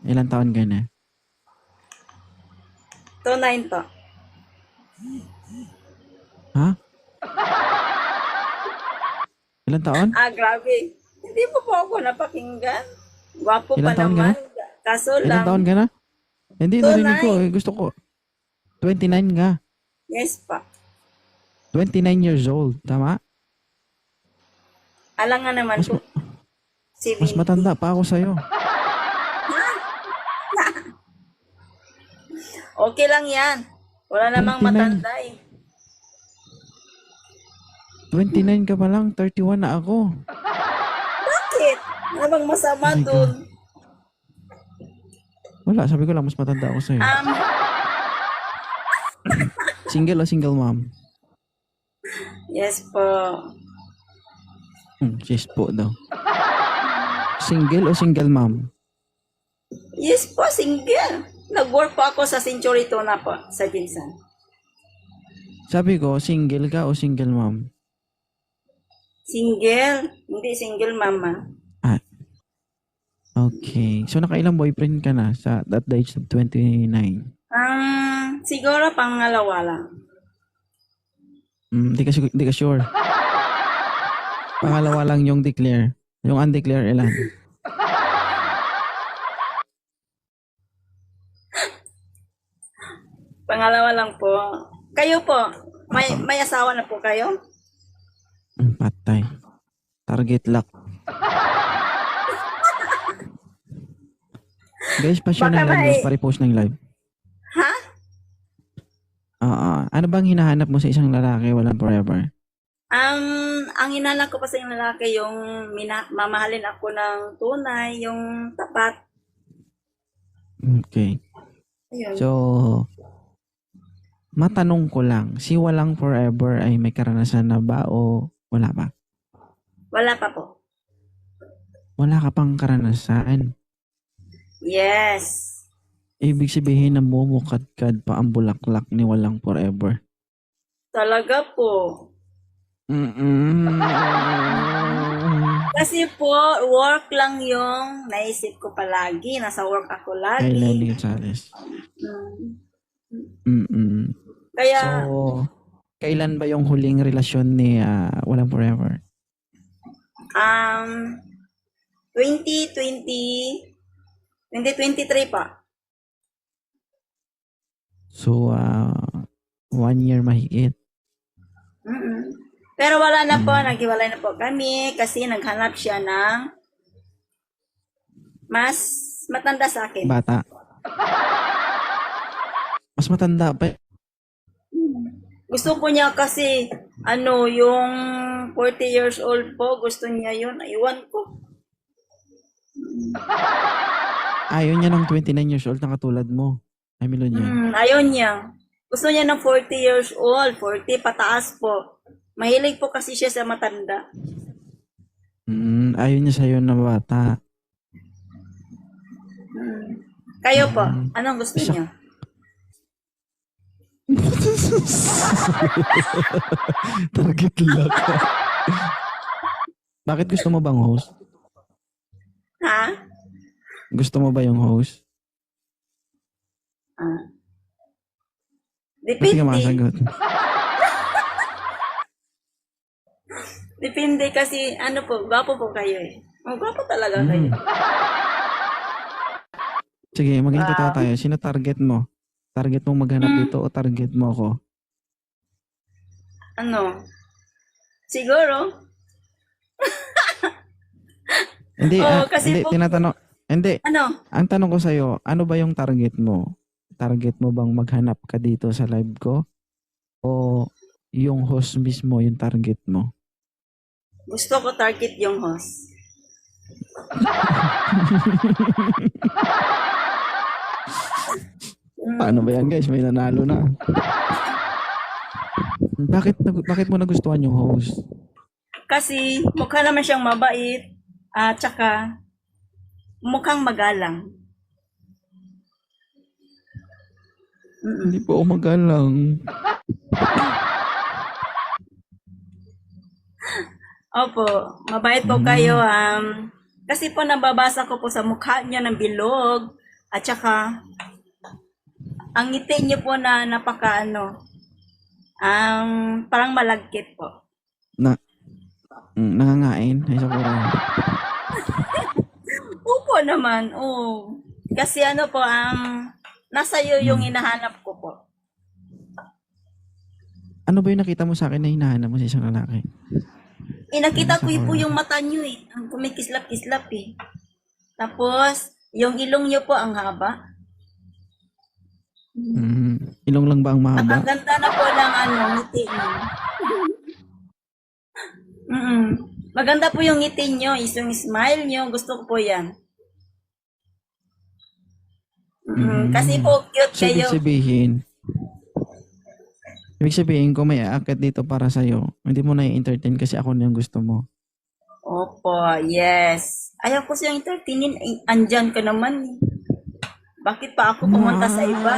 Ilang taon ka na? 29 po. Ha? Ilang taon? Grabe. Hindi mo po ako napakinggan. Gwapo pa Ilang taon ka na? naman. Kaso Ilang lang, taon ka na? Hindi, narinig ko. 29. Gusto ko. 29 ka. Yes pa. 29 years old. Tama? Alang nga naman Mas, po, mas 70. matanda pa ako sa'yo. Okay lang yan. Wala namang 29. matanda eh. 29 ka pa lang. 31 na ako. Bakit? Ano bang Oh masama my dun? God. Wala, sabi ko lang, mas matanda ako sa'yo. Um, Single o single mom? yes po. Yes po daw. Single o single mom? Yes po, single. Nag-work po ako sa Century Tuna po, sa Jinsan. Sabi ko, single ka o single mom? Single. Hindi single mama. Ah, okay. So, nakailang boyfriend ka na sa at the age of 29? Siguro pangalawa lang. Di ka sure. Pangalawa lang yung declare. Yung undeclare ilan? Pangalawa lang po. Kayo po, may asawa na po kayo? Patay. Target lock. Guys, pa-share Baka ng live, may... guys. Pa-repost ng live. Ha? Ano bang hinahanap mo sa isang lalaki walang forever? Ang hinala ko pa sa yung lalaki, yung mamahalin ako ng tunay, yung tapat. Okay. Ayun. So, matanong ko lang, si walang forever ay may karanasan na ba o wala pa? Wala pa po. Wala ka pang karanasan. Yes. Ibig sabihin na mumukadkad pa ang bulaklak ni walang forever. Talaga po. Mm-mm. Kasi po, work lang yung naisip ko palagi. Nasa work ako Kay Lenny lagi. Gonzalez. Mm. Mm-mm. Kaya, So, kailan ba yung huling relasyon ni walang forever? 2020, 2023 pa. So, 1 year mahigit. Mm-mm. Pero wala na po, naghiwalay na po kami kasi naghanap siya ng mas matanda sa akin. Bata. Mas matanda pa. Gusto po niya kasi, yung 40 years old po, gusto niya yun. Iwan ko. Ayaw niya ng 29 years old na katulad mo. Ay, Milon yan. Ayaw niya. Gusto niya ng 40 years old, 40 pataas po. Mahilig po kasi siya sa matanda. Ayaw niya sa'yo na bata. Kayo po, anong gusto Isa- niya? Target lock. Bakit gusto mo bang host? Ha? Gusto mo ba yung host? Ba't di ka Depende. masagot? Depende kasi, gwapo po kayo eh. Gwapo talaga kayo. Sige, maging totoo tayo. Sino target mo? Target mo maghanap dito o target mo ako? Siguro? Hindi, kasi hindi, po, tinatanong. Hindi, ano? ang tanong ko sa'yo, ano ba yung target mo? Target mo bang maghanap ka dito sa live ko? O yung host mismo yung target mo? Gusto ko target yung host. Paano ba yan guys? May nanalo na. Bakit mo nagustuhan yung host? Kasi mukha naman siyang mabait at saka mukhang magalang. Hindi po ako magalang. Opo, mabait po kayo. Kasi po nababasa ko po sa mukha niya ng bilog. At saka, ang ngiti niyo po na napaka ano, parang malagkit po. Na, nangangain. Ay, siguro. Opo naman, oo. Kasi ano po, nasa iyo yung hinahanap ko po. Ano ba yung nakita mo sa akin na hinahanap mo sa isang lalaki? Nakita ko po yung mata niyo eh. Ang kumikislap-kislap eh. Tapos, yung ilong niyo po ang haba. Ilong lang ba ang At mahaba? ang ganda na po ng ngiti niyo. Maganda po yung ngiti niyo, yung smile niyo, gusto ko po yan. Kasi po cute So, kayo. ibig sabihin kung may aakyat dito para sa'yo, hindi mo na i-entertain kasi ako na yung gusto mo. Opo, yes. Ayaw ko siyang entertainin. Andyan ka naman. Bakit pa ako pumunta sa iba?